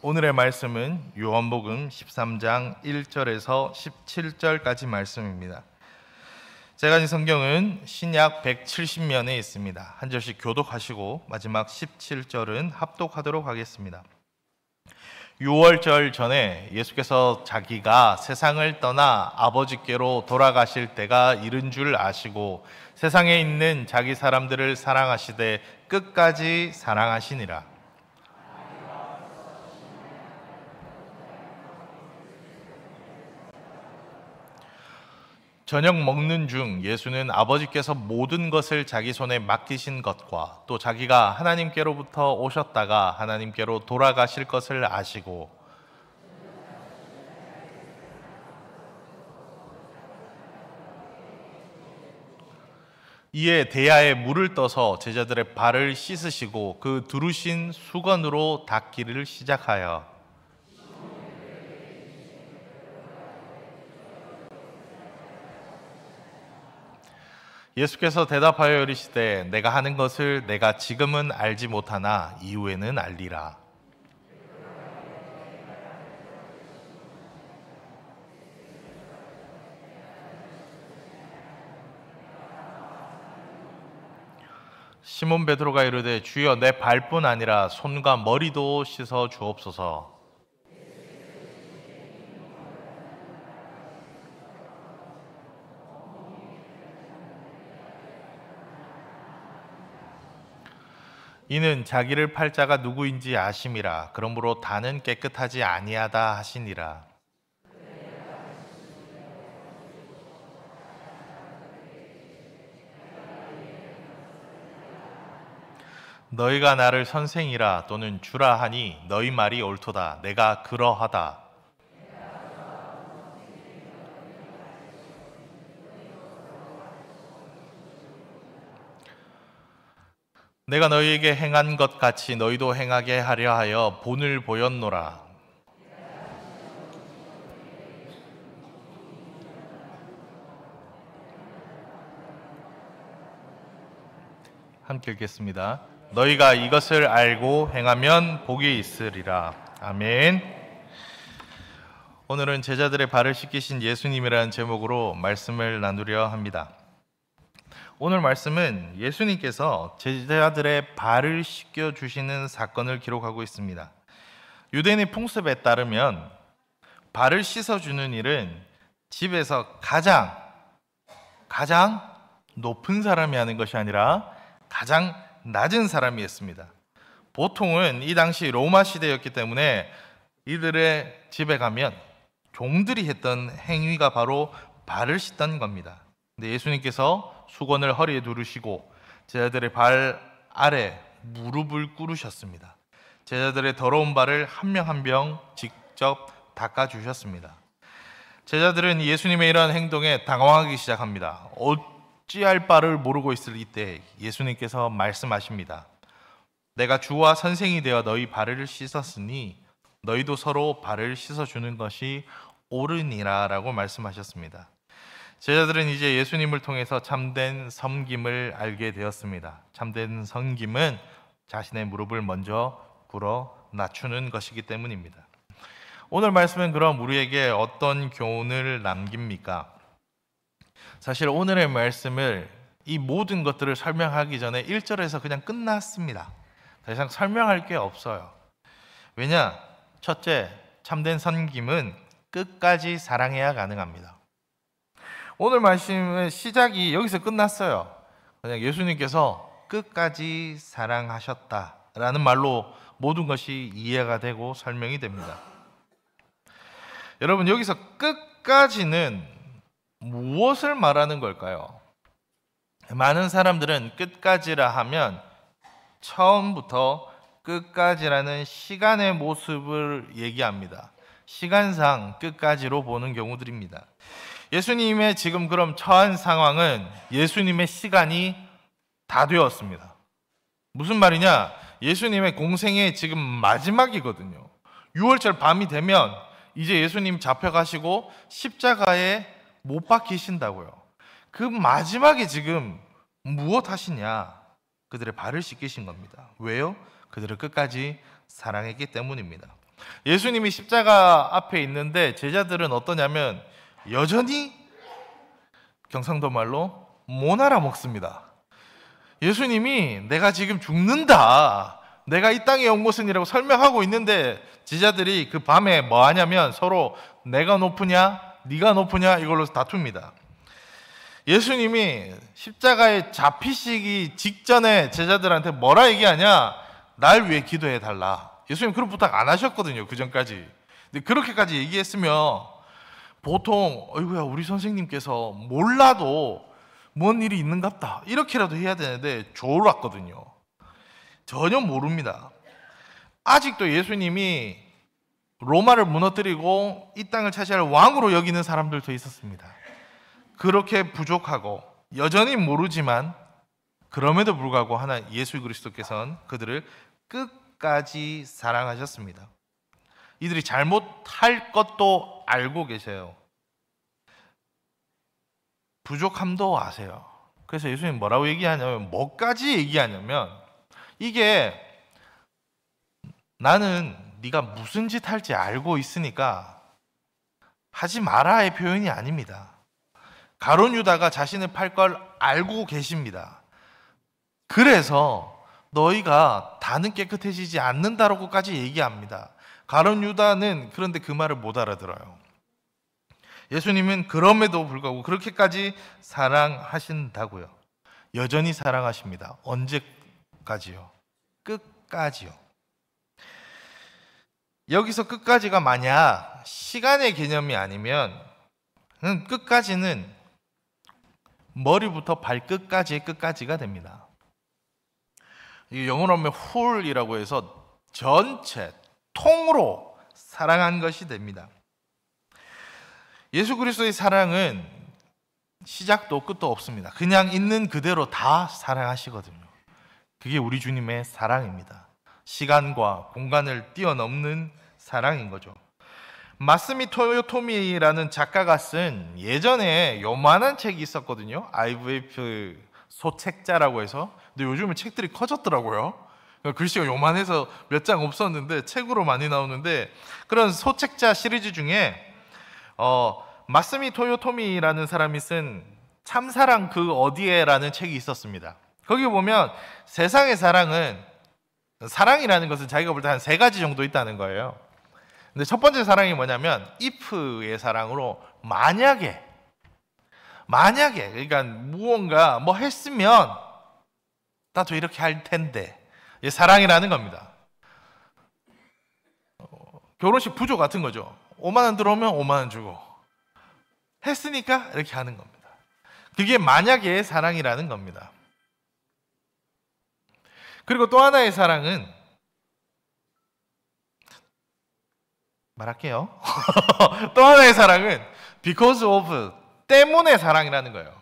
오늘의 말씀은 요한복음 13장 1절에서 17절까지 말씀입니다. 제가 가진 성경은 신약 170면에 있습니다. 한 절씩 교독하시고 마지막 17절은 합독하도록 하겠습니다. 6월절 전에 예수께서 자기가 세상을 떠나 아버지께로 돌아가실 때가 이른 줄 아시고 세상에 있는 자기 사람들을 사랑하시되 끝까지 사랑하시니라. 저녁 먹는 중 예수는 아버지께서 모든 것을 자기 손에 맡기신 것과 또 자기가 하나님께로부터 오셨다가 하나님께로 돌아가실 것을 아시고 이에 대야에 물을 떠서 제자들의 발을 씻으시고 그 두르신 수건으로 닦기를 시작하여 예수께서 대답하여 이르시되 내가 하는 것을 내가 지금은 알지 못하나 이후에는 알리라. 시몬 베드로가 이르되 주여 내 발뿐 아니라 손과 머리도 씻어 주옵소서. 이는 자기를 팔 자가 누구인지 아심이라. 그러므로 다는 깨끗하지 아니하다 하시니라. 너희가 나를 선생이라 또는 주라 하니 너희 말이 옳도다. 내가 그러하다. 내가 너희에게 행한 것 같이 너희도 행하게 하려 하여 본을 보였노라. 함께 읽겠습니다. 너희가 이것을 알고 행하면 복이 있으리라. 아멘. 오늘은 제자들의 발을 씻기신 예수님이라는 제목으로 말씀을 나누려 합니다. 오늘 말씀은 예수님께서 제자들의 발을 씻겨주시는 사건을 기록하고 있습니다. 유대인의 풍습에 따르면 발을 씻어주는 일은 집에서 가장 높은 사람이 하는 것이 아니라 가장 낮은 사람이 했습니다. 보통은 이 당시 로마 시대였기 때문에 이들의 집에 가면 종들이 했던 행위가 바로 발을 씻던 겁니다. 근데 예수님께서 수건을 허리에 두르시고 제자들의 발 아래 무릎을 꿇으셨습니다. 제자들의 더러운 발을 한 명 한 명 직접 닦아주셨습니다. 제자들은 예수님의 이러한 행동에 당황하기 시작합니다. 어찌할 바를 모르고 있을 이때 예수님께서 말씀하십니다. 내가 주와 선생이 되어 너희 발을 씻었으니 너희도 서로 발을 씻어주는 것이 옳으니라 라고 말씀하셨습니다. 제자들은 이제 예수님을 통해서 참된 섬김을 알게 되었습니다. 참된 섬김은 자신의 무릎을 먼저 꿇어 낮추는 것이기 때문입니다. 오늘 말씀은 그럼 우리에게 어떤 교훈을 남깁니까? 사실 오늘의 말씀을 이 모든 것들을 설명하기 전에 1절에서 그냥 끝났습니다. 더 이상 설명할 게 없어요. 왜냐? 첫째, 참된 섬김은 끝까지 사랑해야 가능합니다. 오늘 말씀의 시작이 여기서 끝났어요. 그냥 예수님께서 끝까지 사랑하셨다라는 말로 모든 것이 이해가 되고 설명이 됩니다. 여러분, 여기서 끝까지는 무엇을 말하는 걸까요? 많은 사람들은 끝까지라 하면 처음부터 끝까지라는 시간의 모습을 얘기합니다. 시간상 끝까지로 보는 경우들입니다. 예수님의 지금 그럼 처한 상황은 예수님의 시간이 다 되었습니다. 무슨 말이냐? 예수님의 공생의 지금 마지막이거든요. 6월절 밤이 되면 이제 예수님 잡혀가시고 십자가에 못 박히신다고요. 그 마지막에 지금 무엇 하시냐? 그들의 발을 씻기신 겁니다. 왜요? 그들을 끝까지 사랑했기 때문입니다. 예수님이 십자가 앞에 있는데 제자들은 어떠냐면 여전히 경상도 말로 못 알아먹습니다. 예수님이 내가 지금 죽는다, 내가 이 땅에 온 것은이라고 설명하고 있는데 제자들이 그 밤에 뭐 하냐면 서로 내가 높으냐 네가 높으냐 이걸로 다툽니다. 예수님이 십자가에 잡히시기 직전에 제자들한테 뭐라 얘기하냐? 날 위해 기도해 달라. 예수님 그런 부탁 안 하셨거든요, 그 전까지. 근데 그렇게까지 얘기했으면 보통 어이구야 우리 선생님께서 몰라도 뭔 일이 있는갑다 이렇게라도 해야 되는데 졸았거든요. 전혀 모릅니다. 아직도 예수님이 로마를 무너뜨리고 이 땅을 차지할 왕으로 여기는 사람들도 있었습니다. 그렇게 부족하고 여전히 모르지만 그럼에도 불구하고 하나 예수 그리스도께서는 그들을 끝까지 사랑하셨습니다. 이들이 잘못할 것도 알고 계세요. 부족함도 아세요. 그래서 예수님 뭐라고 얘기하냐면 뭐까지 얘기하냐면 이게 나는 네가 무슨 짓 할지 알고 있으니까 하지 마라의 표현이 아닙니다. 가룟 유다가 자신을 팔 걸 알고 계십니다. 그래서 너희가 다는 깨끗해지지 않는다라고까지 얘기합니다. 가룟 유다는 그런데 그 말을 못 알아들어요. 예수님은 그럼에도 불구하고 그렇게까지 사랑하신다고요. 여전히 사랑하십니다. 언제까지요? 끝까지요. 여기서 끝까지가 만약 시간의 개념이 아니면 끝까지는 머리부터 발끝까지의 끝까지가 됩니다. 영어로 하면 whole이라고 해서 전체, 통으로 사랑한 것이 됩니다. 예수 그리스도의 사랑은 시작도 끝도 없습니다. 그냥 있는 그대로 다 사랑하시거든요. 그게 우리 주님의 사랑입니다. 시간과 공간을 뛰어넘는 사랑인 거죠. 마스미 토요토미라는 작가가 쓴 예전에 요만한 책이 있었거든요. IVF 소책자라고 해서. 근데 요즘은 책들이 커졌더라고요. 글씨가 요만해서 몇 장 없었는데 책으로 많이 나오는데 그런 소책자 시리즈 중에 마스미 토요토미라는 사람이 쓴 참사랑 그 어디에라는 책이 있었습니다. 거기 보면 세상의 사랑이라는 것은 자기가 볼 때 한 3가지 정도 있다는 거예요. 근데 첫 번째 사랑이 뭐냐면 if의 사랑으로 만약에 그러니까 무언가 뭐 했으면 나도 이렇게 할 텐데 이게 사랑이라는 겁니다. 결혼식 부조 같은 거죠. 5만 원 들어오면 5만 원 주고 했으니까 이렇게 하는 겁니다. 그게 만약의 사랑이라는 겁니다. 그리고 또 하나의 사랑은 말할게요. 또 하나의 사랑은 because of 때문에 사랑이라는 거예요.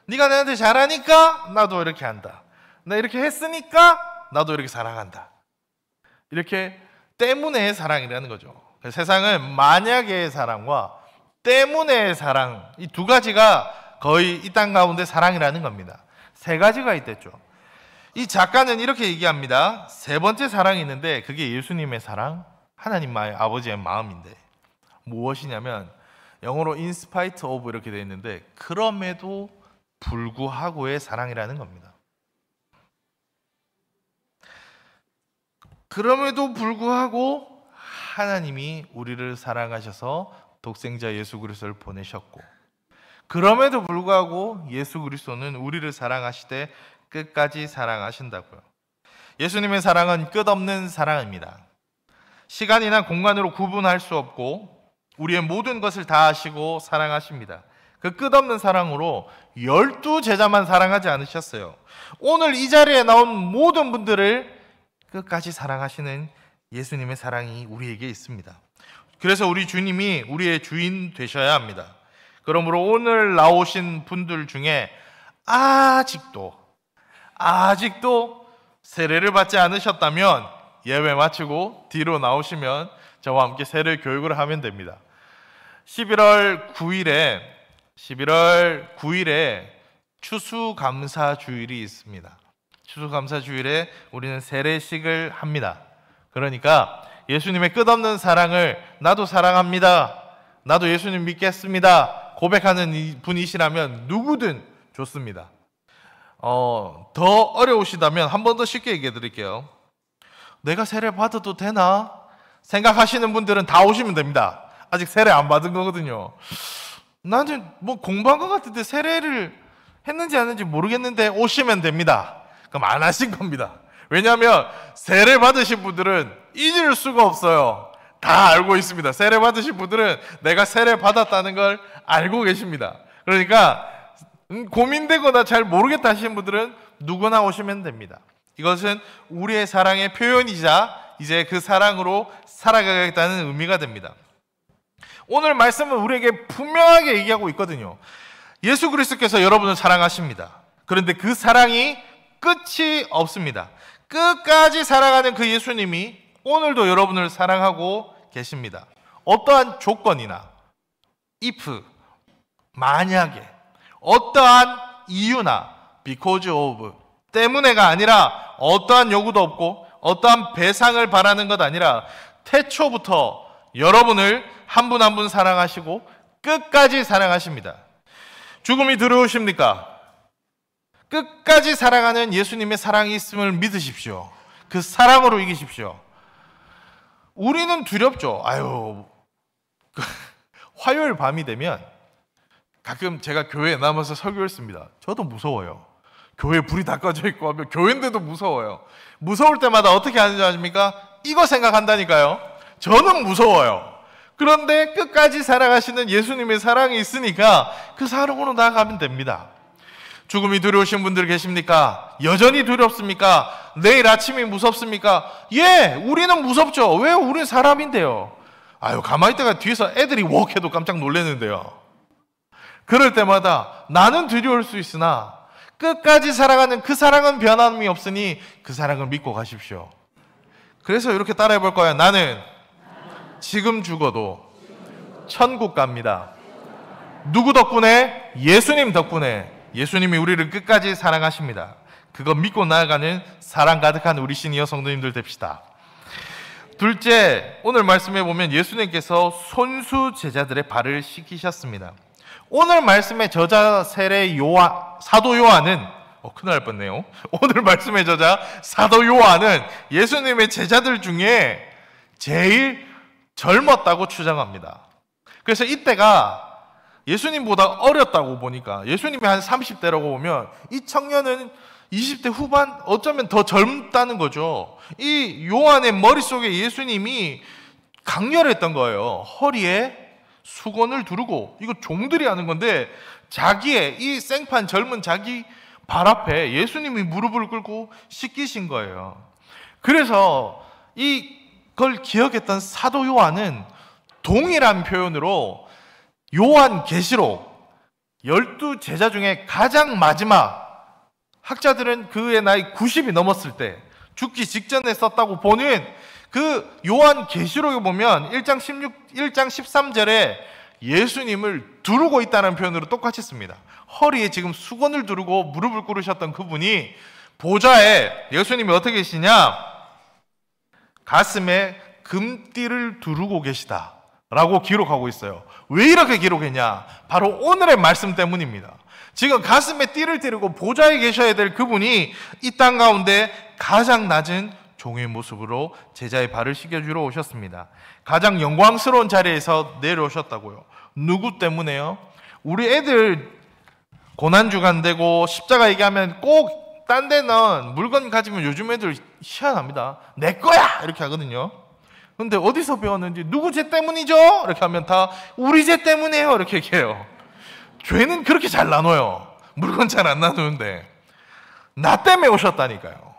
네가 나한테 잘하니까 나도 이렇게 한다. 나 이렇게 했으니까 나도 이렇게 사랑한다. 이렇게 때문에 사랑이라는 거죠. 세상은 만약의 사랑과 때문에 사랑 이 2가지가 거의 이 땅 가운데 사랑이라는 겁니다. 3가지가 있댔죠. 이 작가는 이렇게 얘기합니다. 3번째 사랑이 있는데 그게 예수님의 사랑, 하나님 아버지의 마음인데 무엇이냐면 영어로 in spite of 이렇게 되어 있는데 그럼에도 불구하고의 사랑이라는 겁니다. 그럼에도 불구하고 하나님이 우리를 사랑하셔서 독생자 예수 그리스도를 보내셨고 그럼에도 불구하고 예수 그리스도는 우리를 사랑하시되 끝까지 사랑하신다고요. 예수님의 사랑은 끝없는 사랑입니다. 시간이나 공간으로 구분할 수 없고 우리의 모든 것을 다 아시고 사랑하십니다. 그 끝없는 사랑으로 12제자만 사랑하지 않으셨어요. 오늘 이 자리에 나온 모든 분들을 끝까지 사랑하시는 예수님의 사랑이 우리에게 있습니다. 그래서 우리 주님이 우리의 주인 되셔야 합니다. 그러므로 오늘 나오신 분들 중에 아직도 세례를 받지 않으셨다면 예배 마치고 뒤로 나오시면 저와 함께 세례 교육을 하면 됩니다. 11월 9일에 추수감사주일이 있습니다. 추수감사주일에 우리는 세례식을 합니다. 그러니까 예수님의 끝없는 사랑을 나도 사랑합니다, 나도 예수님 믿겠습니다 고백하는 분이시라면 누구든 좋습니다. 더 어려우시다면 한 번 더 쉽게 얘기해 드릴게요. 내가 세례 받아도 되나 생각하시는 분들은 다 오시면 됩니다. 아직 세례 안 받은 거거든요. 나는 뭐 공부한 것 같은데 세례를 했는지 안 했는지 모르겠는데 오시면 됩니다. 그럼 안 하신 겁니다. 왜냐하면 세례 받으신 분들은 잊을 수가 없어요. 다 알고 있습니다. 세례 받으신 분들은 내가 세례 받았다는 걸 알고 계십니다. 그러니까 고민되거나 잘 모르겠다 하시는 분들은 누구나 오시면 됩니다. 이것은 우리의 사랑의 표현이자 이제 그 사랑으로 살아가겠다는 의미가 됩니다. 오늘 말씀은 우리에게 분명하게 얘기하고 있거든요. 예수 그리스도께서 여러분을 사랑하십니다. 그런데 그 사랑이 끝이 없습니다. 끝까지 사랑하는 그 예수님이 오늘도 여러분을 사랑하고 계십니다. 어떠한 조건이나 if, 만약에, 어떠한 이유나 because of, 때문에가 아니라 어떠한 요구도 없고 어떠한 배상을 바라는 것 아니라 태초부터 여러분을 한 분 한 분 사랑하시고 끝까지 사랑하십니다. 죽음이 두려우십니까? 끝까지 사랑하는 예수님의 사랑이 있음을 믿으십시오. 그 사랑으로 이기십시오. 우리는 두렵죠. 화요일 밤이 되면 가끔 제가 교회에 남아서 설교했습니다. 저도 무서워요. 교회 불이 다 꺼져 있고 하면 교회인데도 무서워요. 무서울 때마다 어떻게 하는지 아십니까? 이거 생각한다니까요. 저는 무서워요. 그런데 끝까지 사랑하시는 예수님의 사랑이 있으니까 그 사랑으로 나아가면 됩니다. 죽음이 두려우신 분들 계십니까? 여전히 두렵습니까? 내일 아침이 무섭습니까? 예, 우리는 무섭죠. 왜? 우린 사람인데요. 가만히 있다가 뒤에서 애들이 웍 해도 깜짝 놀랐는데요. 그럴 때마다 나는 두려울 수 있으나 끝까지 사랑하는 그 사랑은 변함이 없으니 그 사랑을 믿고 가십시오. 그래서 이렇게 따라해 볼 거예요. 나는 지금 죽어도 천국 갑니다. 누구 덕분에? 예수님 덕분에. 예수님이 우리를 끝까지 사랑하십니다. 그거 믿고 나아가는 사랑 가득한 우리 시니어 성도님들 됩시다. 둘째, 오늘 말씀해 보면 예수님께서 손수 제자들의 발을 씻기셨습니다. 오늘 말씀의 저자 사도 요한은 큰일 날 뻔네요. 오늘 말씀의 저자 사도 요한은 예수님의 제자들 중에 제일 젊었다고 추정합니다. 그래서 이때가 예수님보다 어렸다고 보니까 예수님이 한 30대라고 보면 이 청년은 20대 후반, 어쩌면 더 젊다는 거죠. 이 요한의 머릿속에 예수님이 강렬했던 거예요. 허리에 수건을 두르고, 이거 종들이 하는 건데 자기의 이 생판 젊은 자기 발 앞에 예수님이 무릎을 꿇고 씻기신 거예요. 그래서 이걸 기억했던 사도 요한은 동일한 표현으로 요한계시록 12제자 중에 가장 마지막, 학자들은 그의 나이 90이 넘었을 때 죽기 직전에 썼다고 보는 그 요한계시록에 보면 1장 13절에 예수님을 두르고 있다는 표현으로 똑같이 씁니다. 허리에 지금 수건을 두르고 무릎을 꿇으셨던 그분이 보좌에 예수님이 어떻게 계시냐? 가슴에 금띠를 두르고 계시다 라고 기록하고 있어요. 왜 이렇게 기록했냐? 바로 오늘의 말씀 때문입니다. 지금 가슴에 띠를 띠르고 보좌에 계셔야 될 그분이 이 땅 가운데 가장 낮은 종의 모습으로 제자의 발을 씻겨주러 오셨습니다. 가장 영광스러운 자리에서 내려오셨다고요. 누구 때문에요? 우리 애들 고난주간 되고 십자가 얘기하면 꼭 딴 데는 물건 가지면 요즘 애들 희한합니다. 내 거야! 이렇게 하거든요. 근데 어디서 배웠는지 누구 죄 때문이죠? 이렇게 하면 다 우리 죄 때문이에요. 이렇게 얘기해요. 죄는 그렇게 잘 나눠요. 물건 잘 안 나누는데 나 때문에 오셨다니까요.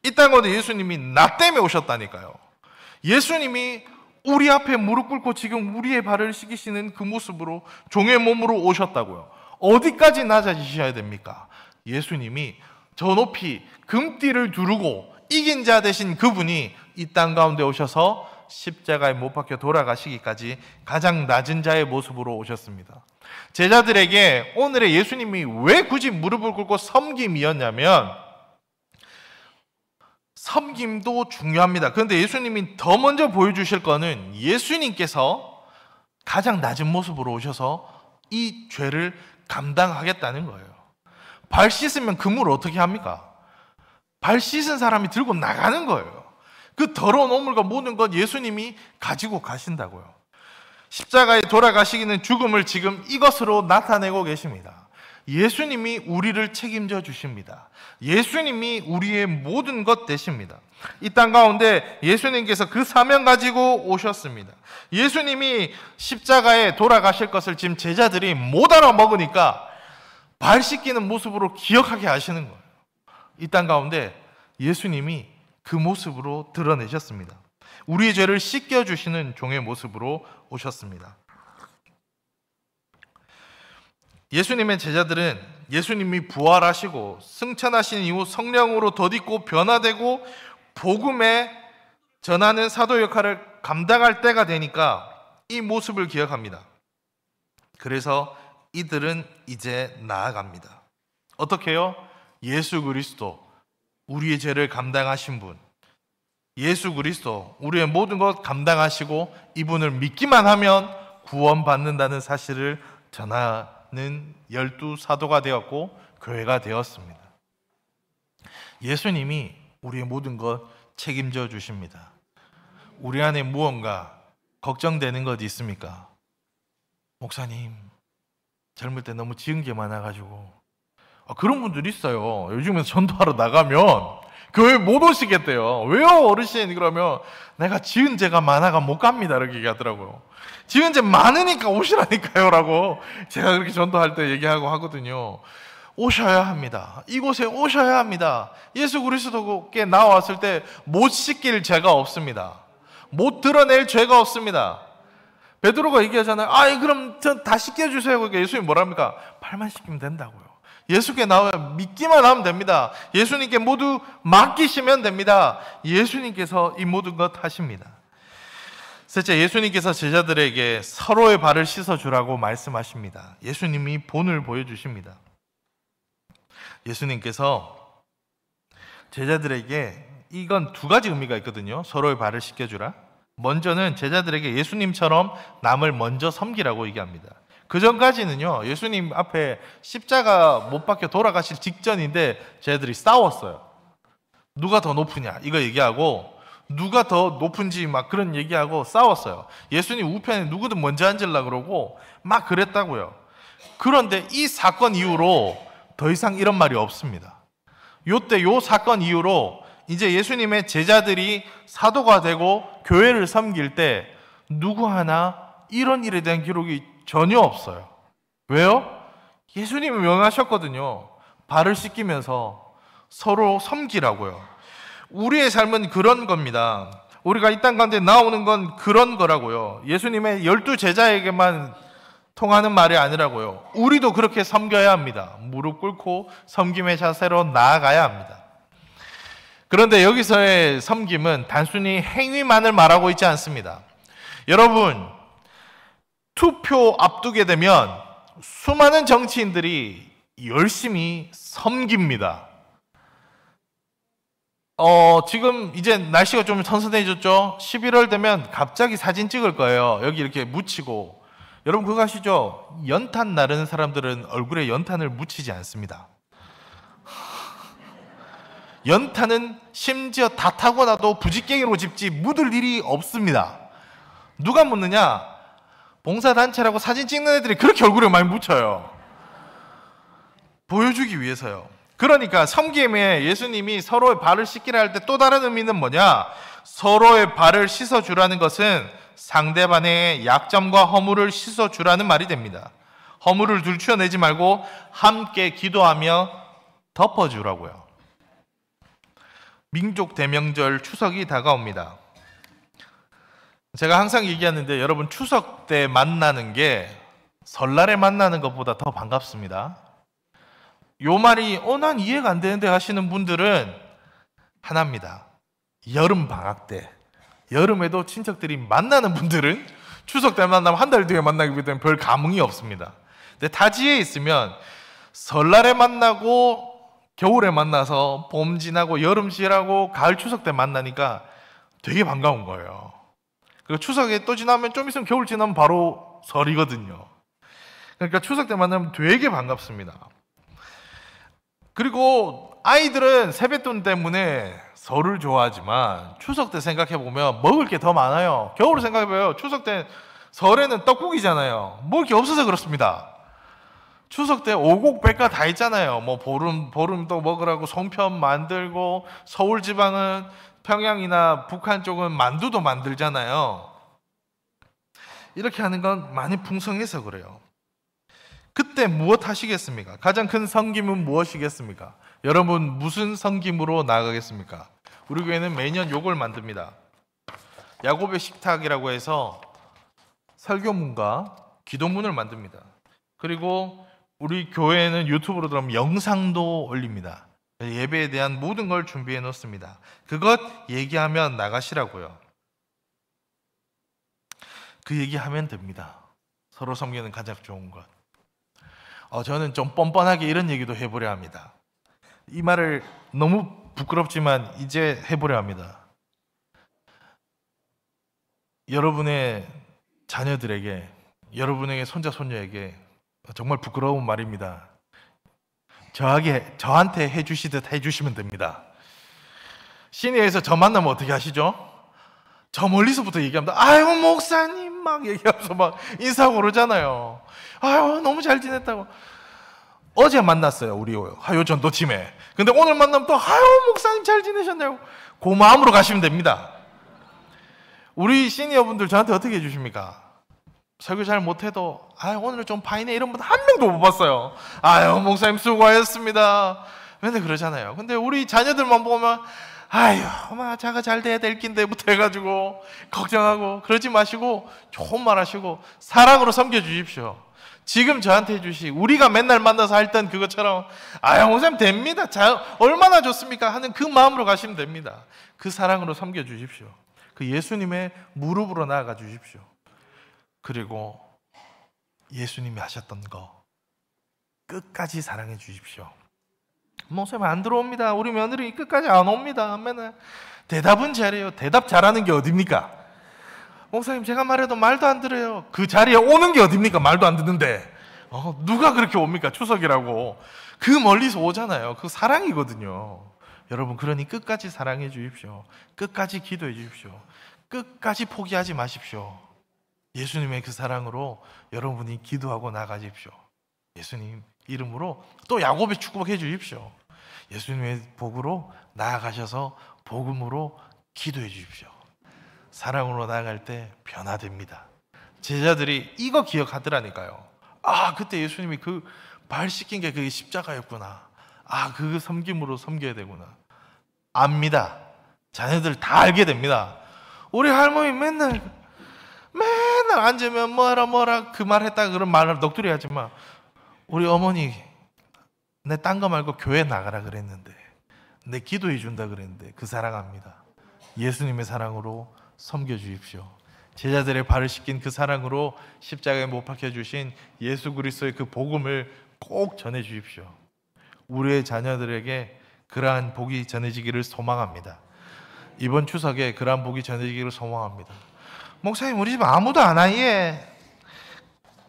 이 땅 가운데 예수님이 나 때문에 오셨다니까요. 예수님이 우리 앞에 무릎 꿇고 지금 우리의 발을 씻기시는 그 모습으로 종의 몸으로 오셨다고요. 어디까지 낮아지셔야 됩니까? 예수님이 저 높이 금띠를 두르고 이긴 자 되신 그분이 이 땅 가운데 오셔서 십자가에 못 박혀 돌아가시기까지 가장 낮은 자의 모습으로 오셨습니다. 제자들에게 오늘의 예수님이 왜 굳이 무릎을 꿇고 섬김이었냐면 섬김도 중요합니다. 그런데 예수님이 더 먼저 보여주실 거는 예수님께서 가장 낮은 모습으로 오셔서 이 죄를 감당하겠다는 거예요. 발 씻으면 그물을 어떻게 합니까? 발 씻은 사람이 들고 나가는 거예요. 그 더러운 오물과 모든 것 예수님이 가지고 가신다고요. 십자가에 돌아가시기는 죽음을 지금 이것으로 나타내고 계십니다. 예수님이 우리를 책임져 주십니다. 예수님이 우리의 모든 것 되십니다. 이 땅 가운데 예수님께서 그 사명 가지고 오셨습니다. 예수님이 십자가에 돌아가실 것을 지금 제자들이 못 알아먹으니까 발 씻기는 모습으로 기억하게 하시는 거예요. 이 땅 가운데 예수님이 그 모습으로 드러내셨습니다. 우리의 죄를 씻겨주시는 종의 모습으로 오셨습니다. 예수님의 제자들은 예수님이 부활하시고 승천하신 이후 성령으로 덧입고 변화되고 복음에 전하는 사도 역할을 감당할 때가 되니까 이 모습을 기억합니다. 그래서 이들은 이제 나아갑니다. 어떻게 해요? 예수 그리스도, 우리의 죄를 감당하신 분, 예수 그리스도, 우리의 모든 것 감당하시고 이분을 믿기만 하면 구원받는다는 사실을 전하는 12사도가 되었고 교회가 되었습니다. 예수님이 우리의 모든 것 책임져 주십니다. 우리 안에 무언가 걱정되는 것 있습니까? 목사님, 젊을 때 너무 지은 게 많아가지고. 그런 분들이 있어요. 요즘에 전도하러 나가면 교회 못 오시겠대요. 왜요, 어르신? 그러면 내가 지은 죄가 많아가 못 갑니다. 이렇게 얘기하더라고요. 지은 죄 많으니까 오시라니까요. 라고 제가 그렇게 전도할 때 얘기하고 하거든요. 오셔야 합니다. 이곳에 오셔야 합니다. 예수 그리스도께 나왔을 때 못 씻길 죄가 없습니다. 못 드러낼 죄가 없습니다. 베드로가 얘기하잖아요. 그럼 전 다 씻겨주세요. 그러니까 예수님이 뭐랍니까? 발만 씻기면 된다고요. 예수께 나오면 믿기만 하면 됩니다. 예수님께 모두 맡기시면 됩니다. 예수님께서 이 모든 것 하십니다. 셋째, 예수님께서 제자들에게 서로의 발을 씻어주라고 말씀하십니다. 예수님이 본을 보여주십니다. 예수님께서 제자들에게 이건 두 가지 의미가 있거든요. 서로의 발을 씻겨주라. 먼저는 제자들에게 예수님처럼 남을 먼저 섬기라고 얘기합니다. 그 전까지는요, 예수님 앞에 십자가 못 박혀 돌아가실 직전인데 제자들이 싸웠어요. 누가 더 높으냐 이거 얘기하고 누가 더 높은지 막 그런 얘기하고 싸웠어요. 예수님 우편에 누구든 먼저 앉으려고 그러고 막 그랬다고요. 그런데 이 사건 이후로 더 이상 이런 말이 없습니다. 요때 요 사건 이후로 이제 예수님의 제자들이 사도가 되고 교회를 섬길 때 누구 하나 이런 일에 대한 기록이 전혀 없어요. 왜요? 예수님이 명하셨거든요. 발을 씻기면서 서로 섬기라고요. 우리의 삶은 그런 겁니다. 우리가 이 땅 가운데 나오는 건 그런 거라고요. 예수님의 12제자에게만 통하는 말이 아니라고요. 우리도 그렇게 섬겨야 합니다. 무릎 꿇고 섬김의 자세로 나아가야 합니다. 그런데 여기서의 섬김은 단순히 행위만을 말하고 있지 않습니다. 여러분, 투표 앞두게 되면 수많은 정치인들이 열심히 섬깁니다. 지금 이제 날씨가 좀 선선해졌죠? 11월 되면 갑자기 사진 찍을 거예요. 여기 이렇게 묻히고. 여러분 그거 아시죠? 연탄 나르는 사람들은 얼굴에 연탄을 묻히지 않습니다. 연탄은 심지어 다 타고 나도 부직갱이로 집지 묻을 일이 없습니다. 누가 묻느냐? 봉사단체라고 사진 찍는 애들이 그렇게 얼굴에 많이 묻혀요. 보여주기 위해서요. 그러니까 섬김에 예수님이 서로의 발을 씻기라 할 때 또 다른 의미는 뭐냐? 서로의 발을 씻어주라는 것은 상대방의 약점과 허물을 씻어주라는 말이 됩니다. 허물을 들추어내지 말고 함께 기도하며 덮어주라고요. 민족 대명절 추석이 다가옵니다. 제가 항상 얘기하는데 여러분 추석 때 만나는 게 설날에 만나는 것보다 더 반갑습니다. 요 말이 난 이해가 안 되는데 하시는 분들은 하나입니다. 여름 방학 때 여름에도 친척들이 만나는 분들은 추석 때 만나면 한 달 뒤에 만나기 때문에 별 감흥이 없습니다. 근데 타지에 있으면 설날에 만나고 겨울에 만나서 봄 지나고 여름 지나고 가을 추석 때 만나니까 되게 반가운 거예요. 그리고 추석에 또 지나면 좀 있으면 겨울 지나면 바로 설이거든요. 그러니까 추석 때 만나면 되게 반갑습니다. 그리고 아이들은 세뱃돈 때문에 설을 좋아하지만 추석 때 생각해보면 먹을 게 더 많아요. 겨울을 생각해봐요. 추석 때 설에는 떡국이잖아요. 먹을 게 없어서 그렇습니다. 추석 때 오곡백과 다 있잖아요. 뭐 보름도 먹으라고 송편 만들고, 서울 지방은 평양이나 북한 쪽은 만두도 만들잖아요. 이렇게 하는 건 많이 풍성해서 그래요. 그때 무엇 하시겠습니까? 가장 큰 섬김은 무엇이겠습니까? 여러분 무슨 섬김으로 나아가겠습니까? 우리 교회는 매년 요걸 만듭니다. 야곱의 식탁이라고 해서 설교문과 기도문을 만듭니다. 그리고 우리 교회는 유튜브로 들어가면 영상도 올립니다. 예배에 대한 모든 걸 준비해 놓습니다. 그것 얘기하면 나가시라고요. 그 얘기하면 됩니다. 서로 섬기는 가장 좋은 것. 저는 좀 뻔뻔하게 이런 얘기도 해보려 합니다. 이 말을 너무 부끄럽지만 이제 해보려 합니다. 여러분의 자녀들에게, 여러분에게 손자 손녀에게 정말 부끄러운 말입니다. 저한테 해주시듯 해주시면 됩니다. 시내에서 저 만나면 어떻게 하시죠? 저 멀리서부터 얘기합니다. 아유 목사님 막 얘기하면서 막 인사하고 그러잖아요. 아유 너무 잘 지냈다고. 어제 만났어요 우리 화요 전도팀에. 근데 오늘 만나면 또 아유 목사님 잘 지내셨나요? 그 마음으로 가시면 됩니다. 우리 시니어분들 저한테 어떻게 해주십니까? 설교 잘 못해도 아유 오늘 좀 파이네 이런 분 한 명도 못 봤어요. 아유 목사님 수고하셨습니다 맨날 그러잖아요. 근데 우리 자녀들만 보면 아유 엄마 자가 잘 돼야 될 낀데부터 해가지고 걱정하고 그러지 마시고 좋은 말 하시고 사랑으로 섬겨주십시오. 지금 저한테 해주시 우리가 맨날 만나서 했던 그것처럼 아유 목사님 됩니다 얼마나 좋습니까 하는 그 마음으로 가시면 됩니다. 그 사랑으로 섬겨주십시오. 그 예수님의 무릎으로 나아가 주십시오. 그리고 예수님이 하셨던 거 끝까지 사랑해 주십시오. 목사님 안 들어옵니다. 우리 며느리 끝까지 안 옵니다. 맨날 대답은 잘해요. 대답 잘하는 게 어딥니까? 목사님 제가 말해도 말도 안 들어요. 그 자리에 오는 게 어딥니까? 말도 안 듣는데 누가 그렇게 옵니까? 추석이라고 그 멀리서 오잖아요. 그 사랑이거든요. 여러분 그러니 끝까지 사랑해 주십시오. 끝까지 기도해 주십시오. 끝까지 포기하지 마십시오. 예수님의 그 사랑으로 여러분이 기도하고 나가십시오. 예수님 이름으로 또 야곱의 축복해 주십시오. 예수님의 복으로 나아가셔서 복음으로 기도해 주십시오. 사랑으로 나아갈 때 변화됩니다. 제자들이 이거 기억하더라니까요. 아 그때 예수님이 그 발 씻긴 게 그게 십자가였구나. 아 그 섬김으로 섬겨야 되구나. 압니다. 자녀들 다 알게 됩니다. 우리 할머니 맨날 앉으면 뭐라 그 말 했다 그런 말을 넋두리 하지만 우리 어머니 내 딴 거 말고 교회 나가라 그랬는데 내 기도해 준다 그랬는데 그 사랑합니다. 예수님의 사랑으로 섬겨주십시오. 제자들의 발을 씻긴 그 사랑으로 십자가에 못 박혀주신 예수 그리스도의 그 복음을 꼭 전해주십시오. 우리의 자녀들에게 그러한 복이 전해지기를 소망합니다. 이번 추석에 그러한 복이 전해지기를 소망합니다. 목사님 우리 집 아무도 안 와예.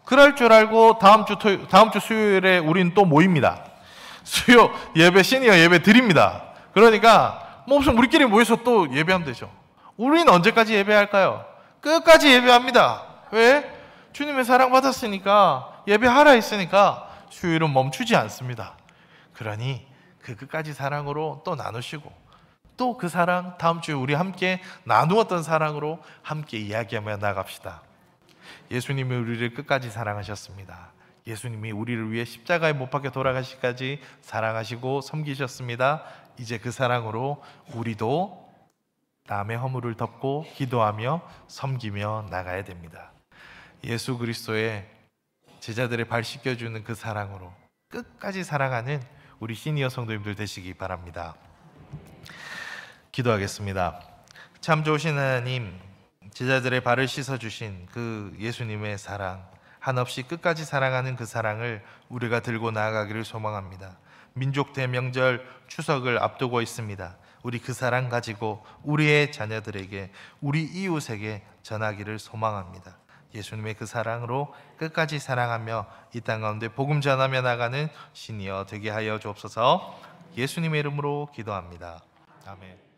그럴 줄 알고 다음 주 수요일에 우린 또 모입니다. 수요 예배 시니어 예배 드립니다. 그러니까 뭐 없으면 우리끼리 모여서 또 예배하면 되죠. 우리는 언제까지 예배할까요? 끝까지 예배합니다. 왜? 주님의 사랑 받았으니까 예배하라 했으니까 수요일은 멈추지 않습니다. 그러니 그 끝까지 사랑으로 또 나누시고 또 그 사랑 다음 주에 우리 함께 나누었던 사랑으로 함께 이야기하며 나갑시다. 예수님이 우리를 끝까지 사랑하셨습니다. 예수님이 우리를 위해 십자가에 못 박혀 돌아가시기까지 사랑하시고 섬기셨습니다. 이제 그 사랑으로 우리도 남의 허물을 덮고 기도하며 섬기며 나가야 됩니다. 예수 그리스도의 제자들의 발 씻겨주는 그 사랑으로 끝까지 사랑하는 우리 시니어 성도님들 되시기 바랍니다. 기도하겠습니다. 참 좋으신 하나님, 제자들의 발을 씻어주신 그 예수님의 사랑, 한없이 끝까지 사랑하는 그 사랑을 우리가 들고 나아가기를 소망합니다. 민족 대명절 추석을 앞두고 있습니다. 우리 그 사랑 가지고 우리의 자녀들에게, 우리 이웃에게 전하기를 소망합니다. 예수님의 그 사랑으로 끝까지 사랑하며 이 땅 가운데 복음 전하며 나가는 신이여 되게 하여 주옵소서. 예수님의 이름으로 기도합니다. 아멘.